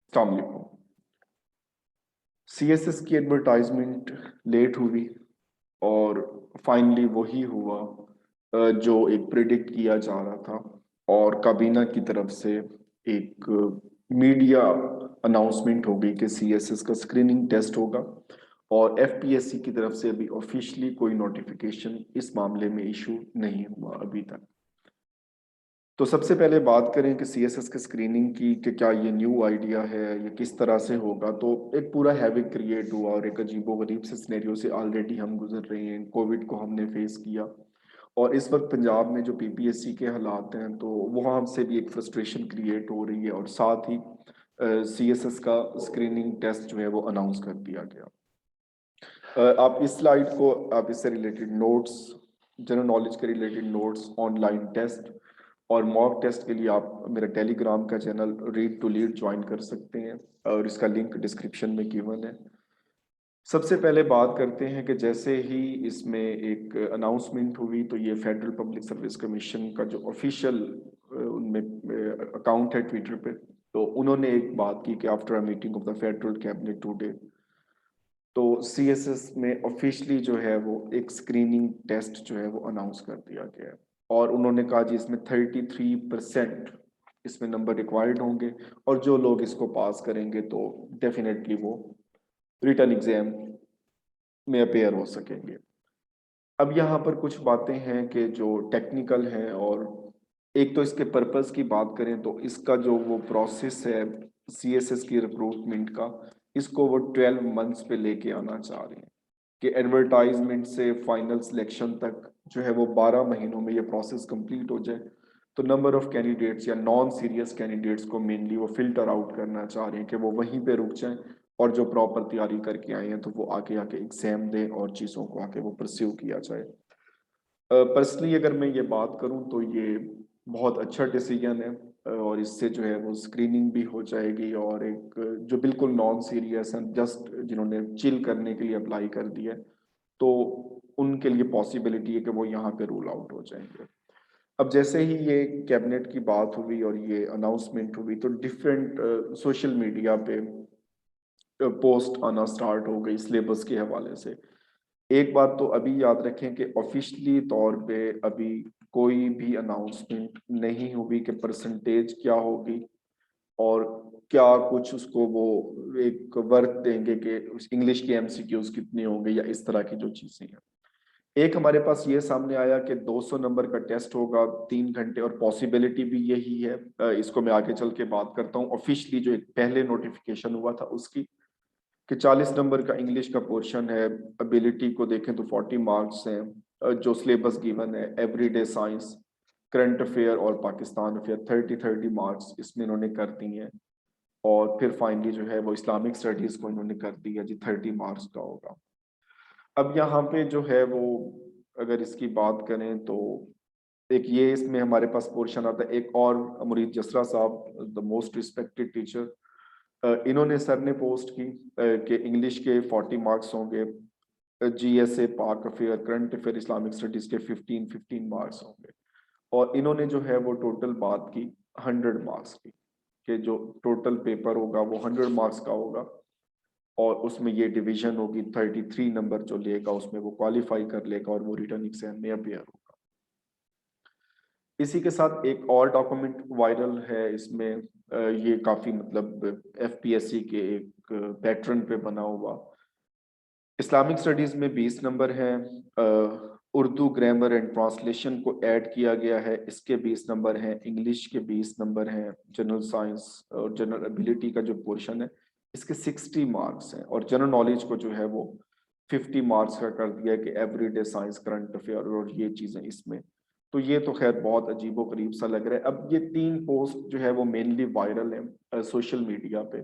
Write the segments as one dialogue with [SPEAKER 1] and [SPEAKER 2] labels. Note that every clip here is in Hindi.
[SPEAKER 1] अस्सलाम वालेकुम। सीएसएस की एडवर्टाइजमेंट लेट हुई और फाइनली वही हुआ जो एक प्रिडिक्ट किया जा रहा था। और काबीना की तरफ से एक मीडिया अनाउंसमेंट हो गई कि सीएसएस का स्क्रीनिंग टेस्ट होगा। और एफपीएससी की तरफ से अभी ऑफिशियली कोई नोटिफिकेशन इस मामले में इशू नहीं हुआ अभी तक। तो सबसे पहले बात करें कि सीएसएस की स्क्रीनिंग की कि क्या ये न्यू आइडिया है, ये किस तरह से होगा। तो एक पूरा हैविक क्रिएट हुआ और एक अजीबोगरीब से सिनेरियो से ऑलरेडी हम गुजर रहे हैं। कोविड को हमने फेस किया और इस वक्त पंजाब में जो पीपीएससी के हालात हैं तो वहाँ से भी एक फ्रस्ट्रेशन क्रिएट हो रही है। और साथ ही सीएसएस का स्क्रीनिंग टेस्ट जो है वो अनाउंस कर दिया गया। आप इस स्लाइड को, आप इससे रिलेटेड नोट्स, जनरल नॉलेज के रिलेटेड नोट्स, ऑनलाइन टेस्ट और मॉक टेस्ट के लिए आप मेरा टेलीग्राम का channel read to lead join कर सकते हैं और इसका लिंक डिस्क्रिप्शन में गिवन है। सबसे पहले बात करते हैं कि जैसे ही इसमें एक अनाउंसमेंट हुई तो ये फेडरल पब्लिक सर्विस कमीशन का जो ऑफिशियल उनमें अकाउंट है ट्विटर पे, तो उन्होंने एक बात की कि after a meeting of the federal cabinet today, तो सीएसएस में ऑफिशियली जो है वो एक स्क्रीनिंग टेस्ट जो है वो अनाउंस कर दिया गया है। और उन्होंने कहा जी इसमें 33% इसमें नंबर रिक्वायर्ड होंगे और जो लोग इसको पास करेंगे तो डेफिनेटली वो रिटर्न एग्जाम में अपेयर हो सकेंगे। अब यहाँ पर कुछ बातें हैं कि जो टेक्निकल हैं, और एक तो इसके पर्पस की बात करें तो इसका जो वो प्रोसेस है सीएसएस की रिक्रूटमेंट का, इसको वो 12 मंथ्स पे लेके आना चाह रहे हैं कि एडवर्टाइजमेंट से फाइनल सिलेक्शन तक जो है वो 12 महीनों में ये प्रोसेस कंप्लीट हो जाए। तो नंबर ऑफ कैंडिडेट्स या नॉन सीरियस कैंडिडेट्स को मेनली वो फिल्टर आउट करना चाह रहे हैं कि वो वहीं पे रुक जाएं और जो प्रॉपर तैयारी करके आए हैं तो वो आगे आके एग्जाम दें और चीज़ों को आके वो परस्यू किया जाए। पर्सनली अगर मैं ये बात करूं तो ये बहुत अच्छा डिसीजन है। और इससे जो है वो स्क्रीनिंग भी हो जाएगी और एक जो बिल्कुल नॉन सीरियस हैं, जस्ट जिन्होंने चिल करने के लिए अप्लाई कर दिया है, तो उनके लिए पॉसिबिलिटी है कि वो यहाँ पे रूल आउट हो जाएंगे। अब जैसे ही ये कैबिनेट की बात हुई और ये अनाउंसमेंट हुई तो डिफरेंट सोशल मीडिया पे पोस्ट आना स्टार्ट हो गई सिलेबस के हवाले से। एक बात तो अभी याद रखें कि ऑफिशियली तौर पे अभी कोई भी अनाउंसमेंट नहीं हुई कि परसेंटेज क्या होगी और क्या कुछ उसको वो एक वर्क देंगे कि इंग्लिश के एमसीक्यूज कितने होंगे या इस तरह की जो चीजें हैं। एक हमारे पास ये सामने आया कि 200 नंबर का टेस्ट होगा 3 घंटे, और पॉसिबिलिटी भी यही है। इसको मैं आगे चल के बात करता हूँ। ऑफिशियली जो एक पहले नोटिफिकेशन हुआ था उसकी कि 40 नंबर का इंग्लिश का पोर्शन है। एबिलिटी को देखें तो 40 मार्क्स हैं। जो सिलेबस गिवन है एवरीडे साइंस, करंट अफेयर और पाकिस्तान अफेयर, 30-30 मार्क्स इसमें इन्होंने कर दिए हैं। और फिर फाइनली जो है वो इस्लामिक स्टडीज को इन्होंने कर दिया जी 30 मार्क्स का होगा। अब यहाँ पे जो है वो अगर इसकी बात करें तो एक ये इसमें हमारे पास पोर्शन आता है। एक और मुरीद जसरा साहब, द मोस्ट रिस्पेक्टेड टीचर, इन्होंने सर ने पोस्ट की कि इंग्लिश के 40 मार्क्स होंगे, जीएसए, पाक affair, current affair, Islamic studies के 15-15 मार्क्स होंगे। और इन्होंने जो है वो टोटल बात की 100 मार्क्स की कि जो टोटल पेपर होगा वो 100 मार्क्स का होगा और उसमें ये डिवीजन होगी। 33 नंबर जो लेगा उसमें वो क्वालिफाई कर लेगा और वो रिटर्न एग्जाम में अपेयर होगा। इसी के साथ एक और डॉक्यूमेंट वायरल है इसमें, ये काफी मतलब एफपीएससी के एक पैटर्न पे बना हुआ। इस्लामिक स्टडीज में 20 नंबर हैं, उर्दू ग्रामर एंड ट्रांसलेशन को ऐड किया गया है, इसके 20 नंबर हैं, इंग्लिश के 20 नंबर हैं, जनरल साइंस और जनरल एबिलिटी का जो पोर्शन है इसके 60 मार्क्स हैं, और जनरल नॉलेज को जो है वो 50 मार्क्स का कर दिया है कि एवरीडे साइंस, करंट अफेयर और ये चीजें इसमें। तो ये तो खैर बहुत अजीबो गरीब सा लग रहा है। अब ये 3 पोस्ट जो है वो मेनली वायरल है सोशल मीडिया पे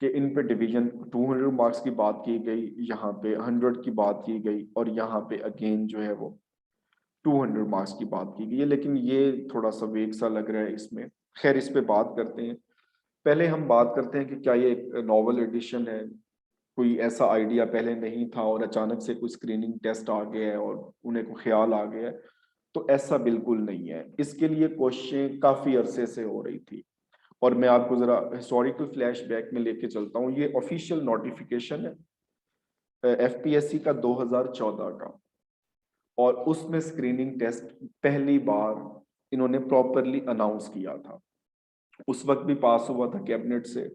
[SPEAKER 1] कि इन पे डिवीजन 200 मार्क्स की बात की गई, यहाँ पे 100 की बात की गई और यहाँ पे अगेन जो है वो 200 मार्क्स की बात की गई है। लेकिन ये थोड़ा सा वेग सा लग रहा है इसमें। खैर इस पे बात करते हैं। पहले हम बात करते हैं कि क्या ये एक नॉवल एडिशन है, कोई ऐसा आइडिया पहले नहीं था और अचानक से कोई स्क्रीनिंग टेस्ट आ गया है और उन्हें को ख्याल आ गया है। तो ऐसा बिल्कुल नहीं है। इसके लिए कोशिशें काफी अरसे से हो रही थी और मैं आपको जरा हिस्टोरिकल फ्लैशबैक में लेके चलता हूँ। ये ऑफिशियल नोटिफिकेशन है एफपीएससी का 2014 का, और उसमें स्क्रीनिंग टेस्ट पहली बार इन्होंने प्रॉपरली अनाउंस किया था। उस वक्त भी पास हुआ था कैबिनेट से,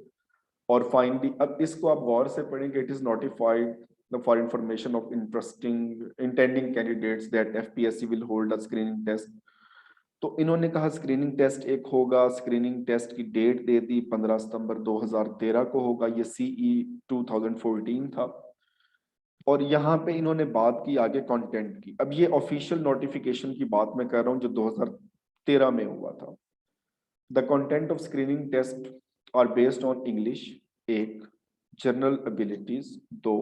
[SPEAKER 1] और फाइनली अब इसको आप गौर से पढ़ेंगे, it is notified for information of interesting intending candidates that FPSC will hold a screening test. तो इन्होंने कहा स्क्रीनिंग टेस्ट एक होगा, स्क्रीनिंग टेस्ट की डेट दे दी 15 सितंबर 2013 को होगा, ये सीई 2014 था। और यहाँ पे इन्होंने बात की आगे कंटेंट की। अब ये ऑफिशियल नोटिफिकेशन की बात मैं कर रहा हूँ जो 2013 में हुआ था। The content of screening test are based on English 1, general abilities 2,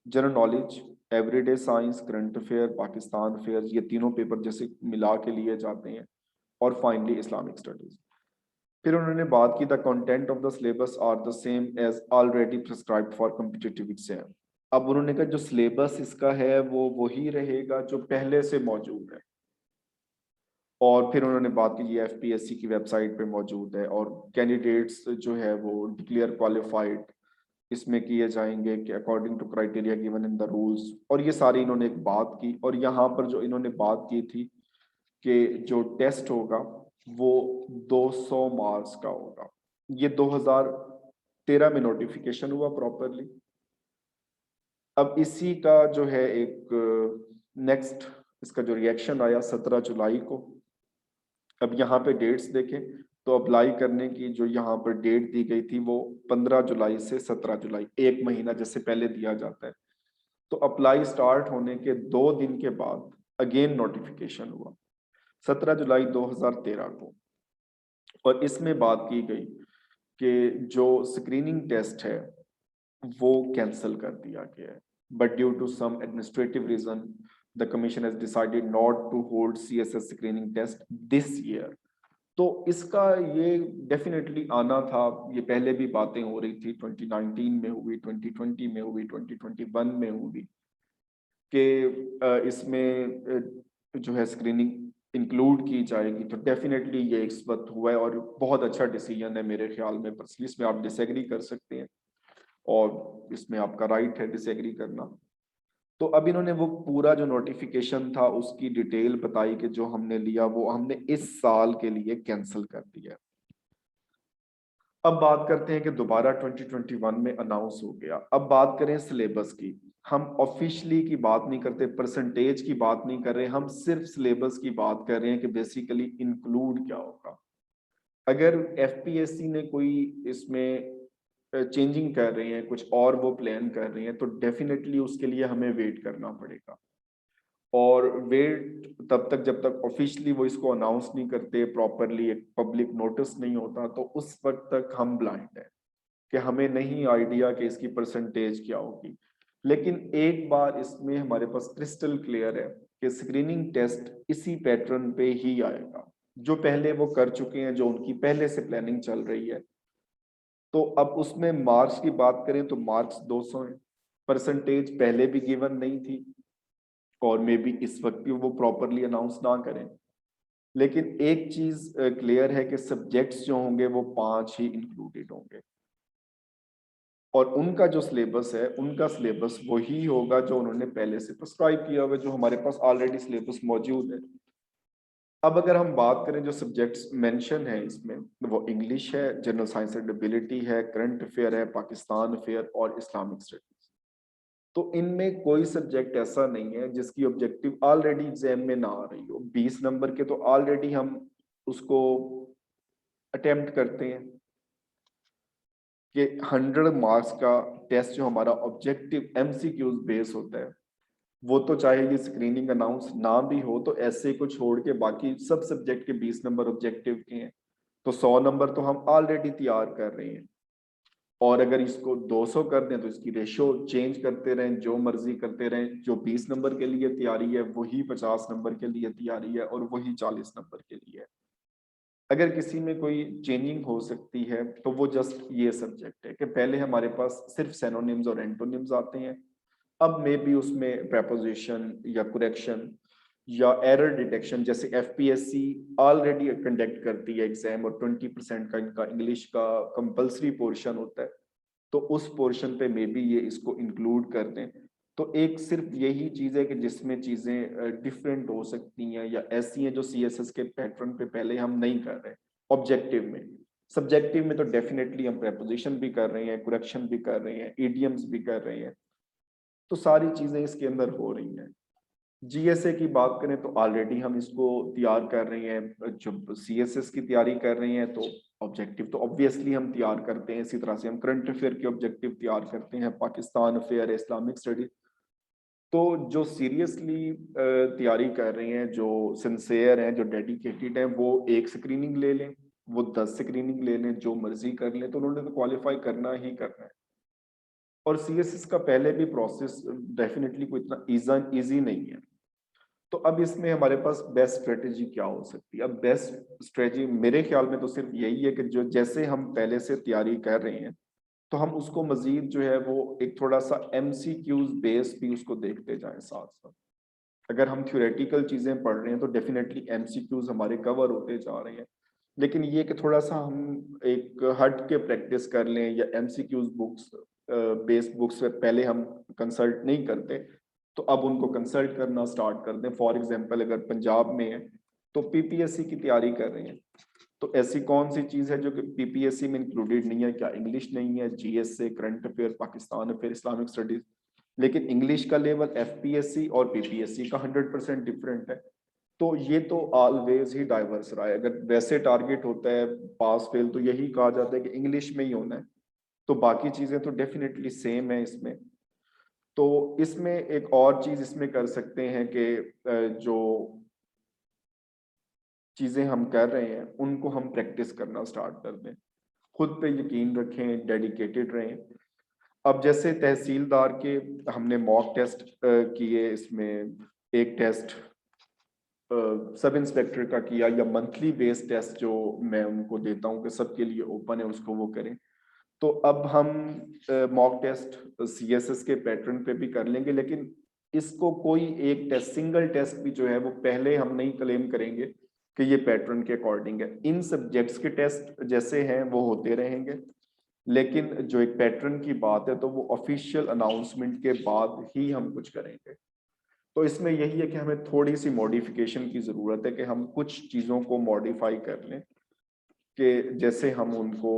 [SPEAKER 1] general knowledge, everyday science, current affair, Pakistan affair, ये तीनों पेपर जैसे मिला के लिए जाते हैं, और फाइनली इस्लामिक स्टडीज। फिर उन्होंने बात की the content of the syllabus are the same as already prescribed for competitive exam. अब उन्होंने कहा जो सिलेबस इसका है वो वही रहेगा जो पहले से मौजूद है। और फिर उन्होंने बात की ये एफपीएससी की वेबसाइट पे मौजूद है, और कैंडिडेट्स जो है वो डिक्लेयर क्वालिफाइड इसमें किए जाएंगे कि according to criteria given in the rules. और ये सारी इन्होंने एक बात की, और यहाँ पर जो इन्होंने बात की थी कि जो टेस्ट होगा वो 200 मार्क्स का होगा। ये 2013 में नोटिफिकेशन हुआ प्रॉपरली। अब इसी का जो है एक नेक्स्ट इसका जो रिएक्शन आया 17 जुलाई को। अब यहाँ पे डेट्स देखें तो अप्लाई करने की जो यहाँ पर डेट दी गई थी वो 15 जुलाई से 17 जुलाई, एक महीना जैसे पहले दिया जाता है। तो अप्लाई स्टार्ट होने के 2 दिन के बाद अगेन नोटिफिकेशन हुआ 17 जुलाई 2013 को, और इसमें बात की गई कि जो स्क्रीनिंग टेस्ट है वो कैंसिल कर दिया गया है, but due to some administrative reason the commission has decided not to hold CSS screening test this year. तो इसका ये डेफिनेटली आना था, ये पहले भी बातें हो रही थी, 2019 में हुई, 2020 में हुई, 2021 में हुई कि इसमें जो है स्क्रीनिंग इंक्लूड की जाएगी। तो डेफिनेटली ये इस वक्त हुआ है, और बहुत अच्छा डिसीजन है मेरे ख्याल में। पर्सनली इसमें आप डिसएग्री कर सकते हैं, और इसमें आपका राइट है डिसएग्री करना। तो अब इन्होंने वो पूरा जो नोटिफिकेशन था उसकी डिटेल बताई कि जो हमने लिया वो हमने इस साल के लिए कैंसिल कर दिया। अब बात करते हैं कि दोबारा 2021 में अनाउंस हो गया। अब बात करें सिलेबस की। हम ऑफिशियली की बात नहीं करते, परसेंटेज की बात नहीं कर रहे, हम सिर्फ सिलेबस की बात कर रहे हैं कि बेसिकली इंक्लूड क्या होगा। अगर एफपीएससी ने कोई इसमें चेंजिंग कर रहे हैं, कुछ और वो प्लान कर रहे हैं, तो डेफिनेटली उसके लिए हमें वेट करना पड़ेगा। और वेट तब तक जब तक ऑफिशियली वो इसको अनाउंस नहीं करते प्रॉपरली, एक पब्लिक नोटिस नहीं होता, तो उस वक्त तक हम ब्लाइंड है कि हमें नहीं आइडिया कि इसकी परसेंटेज क्या होगी। लेकिन एक बार इसमें हमारे पास क्रिस्टल क्लियर है कि स्क्रीनिंग टेस्ट इसी पैटर्न पे ही आएगा जो पहले वो कर चुके हैं, जो उनकी पहले से प्लानिंग चल रही है। तो अब उसमें मार्क्स की बात करें तो मार्क्स 200 है, परसेंटेज पहले भी गिवन नहीं थी, और मे बी इस वक्त भी वो प्रॉपरली अनाउंस ना करें। लेकिन एक चीज क्लियर है कि सब्जेक्ट्स जो होंगे वो 5 ही इंक्लूडेड होंगे, और उनका जो सिलेबस है उनका सिलेबस वही होगा जो उन्होंने पहले से प्रिस्क्राइब किया हुआ, जो हमारे पास ऑलरेडी सिलेबस मौजूद है। अब अगर हम बात करें जो सब्जेक्ट्स मेंशन है इसमें, वो इंग्लिश है, जनरल साइंस एंड एबिलिटी है, करंट अफेयर है, पाकिस्तान अफेयर और इस्लामिक स्टडीज। तो इनमें कोई सब्जेक्ट ऐसा नहीं है जिसकी ऑब्जेक्टिव ऑलरेडी एग्जाम में ना आ रही हो। 20 नंबर के तो ऑलरेडी हम उसको अटेम्प्ट करते हैं कि 100 मार्क्स का टेस्ट जो हमारा ऑब्जेक्टिव एमसीक्यूज बेस होता है, वो तो चाहे ये स्क्रीनिंग अनाउंस ना भी हो तो ऐसे को छोड़ के बाकी सब सब्जेक्ट के 20 नंबर ऑब्जेक्टिव के हैं, तो 100 नंबर तो हम ऑलरेडी तैयार कर रहे हैं। और अगर इसको 200 कर दें तो इसकी रेशो चेंज करते रहें, जो मर्जी करते रहें, जो 20 नंबर के लिए तैयारी है वही 50 नंबर के लिए तैयारी है, और वही 40 नंबर के लिए है। अगर किसी में कोई चेंजिंग हो सकती है तो वो जस्ट ये सब्जेक्ट है कि पहले हमारे पास सिर्फ सिनोनिम्स और एंटोनिम्स आते हैं, अब मे बी उसमें प्रेपोजिशन या करेक्शन या एरर डिटेक्शन, जैसे एफपीएससी ऑलरेडी कंडक्ट करती है एग्जाम और 20% का इनका इंग्लिश का कंपलसरी पोर्शन होता है, तो उस पोर्शन पे मे बी ये इसको इंक्लूड कर दें। तो एक सिर्फ यही चीज है कि जिसमें चीजें डिफरेंट हो सकती हैं या ऐसी हैं जो सीएसएस के पैटर्न पे पहले हम नहीं कर रहे ऑब्जेक्टिव में। सब्जेक्टिव में तो डेफिनेटली हम प्रेपोजिशन भी कर रहे हैं, करेक्शन भी कर रहे हैं, ईडियम्स भी कर रहे हैं, तो सारी चीजें इसके अंदर हो रही हैं। जीएसए की बात करें तो ऑलरेडी हम इसको तैयार कर रहे हैं, जब सीएसएस की तैयारी कर रहे हैं तो ऑब्जेक्टिव तो ऑब्वियसली हम तैयार करते हैं, इसी तरह से हम करंट अफेयर के ऑब्जेक्टिव तैयार करते हैं, पाकिस्तान अफेयर, इस्लामिक स्टडी। तो जो सीरियसली तैयारी कर रहे हैं, जो सिंसेयर हैं, जो डेडिकेटेड हैं, वो एक स्क्रीनिंग ले लें, वो 10 स्क्रीनिंग ले लें, जो मर्जी कर लें, तो उन्होंने तो क्वालिफाई करना ही करना है। और सीएसएस का पहले भी प्रोसेस डेफिनेटली कोई इतना ईजी नहीं है। तो अब इसमें हमारे पास बेस्ट स्ट्रेटेजी क्या हो सकती है? अब बेस्ट स्ट्रेटेजी मेरे ख्याल में तो सिर्फ यही है कि जो जैसे हम पहले से तैयारी कर रहे हैं, तो हम उसको मजीद जो है वो एक थोड़ा सा एमसीक्यूज बेस भी उसको देखते जाएं साथ साथ। अगर हम थ्योरेटिकल चीजें पढ़ रहे हैं तो डेफिनेटली एमसीक्यूज हमारे कवर होते जा रहे हैं, लेकिन ये कि थोड़ा सा हम एक हट के प्रैक्टिस कर लें या एमसीक्यूज बुक्स बेस्ड बुक्स से पहले हम कंसल्ट नहीं करते, तो अब उनको कंसल्ट करना स्टार्ट कर दें। फॉर एग्जांपल अगर पंजाब में है तो पीपीएससी की तैयारी कर रहे हैं, तो ऐसी कौन सी चीज है जो कि पीपीएससी में इंक्लूडेड नहीं है? क्या इंग्लिश नहीं है? जीएस से, current affair, Pakistan affair, Islamic studies. लेकिन इंग्लिश का लेवल एफपीएससी और पीपीएससी का 100% डिफरेंट है। तो ये तो ऑलवेज ही डाइवर्स रहा है। अगर वैसे टारगेट होता है पास फेल, तो यही कहा जाता है कि इंग्लिश में ही होना है, तो बाकी चीजें तो डेफिनेटली सेम है इसमें। तो इसमें एक और चीज इसमें कर सकते हैं कि जो चीजें हम कर रहे हैं उनको हम प्रैक्टिस करना स्टार्ट कर दें, खुद पे यकीन रखें, डेडिकेटेड रहें। अब जैसे तहसीलदार के हमने मॉक टेस्ट किए, इसमें एक टेस्ट सब इंस्पेक्टर का किया, या मंथली बेस्ड टेस्ट जो मैं उनको देता हूँ कि सबके लिए ओपन है, उसको वो करें। तो अब हम मॉक टेस्ट सीएसएस के पैटर्न पे भी कर लेंगे, लेकिन इसको कोई एक टेस्ट, सिंगल टेस्ट भी जो है वो पहले हम नहीं क्लेम करेंगे कि ये पैटर्न के अकॉर्डिंग है। इन सब्जेक्ट्स के टेस्ट जैसे हैं वो होते रहेंगे, लेकिन जो एक पैटर्न की बात है तो वो ऑफिशियल अनाउंसमेंट के बाद ही हम कुछ करेंगे। तो इसमें यही है कि हमें थोड़ी सी मॉडिफिकेशन की जरूरत है, कि हम कुछ चीजों को मॉडिफाई कर लें, कि जैसे हम उनको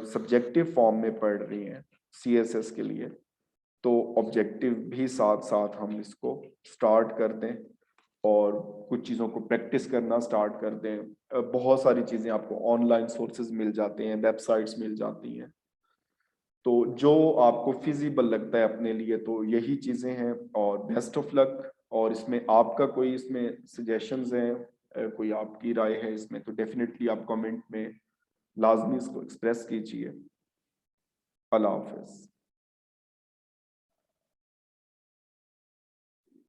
[SPEAKER 1] सब्जेक्टिव फॉर्म में पढ़ रही हैं सीएसएस के लिए, तो ऑब्जेक्टिव भी साथ साथ हम इसको स्टार्ट कर दें और कुछ चीज़ों को प्रैक्टिस करना स्टार्ट कर दें। बहुत सारी चीज़ें आपको ऑनलाइन सोर्सेज मिल जाते हैं, वेबसाइट्स मिल जाती हैं, तो जो आपको फिजिबल लगता है अपने लिए, तो यही चीज़ें हैं। और बेस्ट ऑफ लक। और इसमें आपका कोई इसमें सजेशंस हैं, कोई आपकी राय है इसमें, तो डेफिनेटली आप कमेंट में लाजमी इसको एक्सप्रेस कीजिए। अल्लाह हाफिज।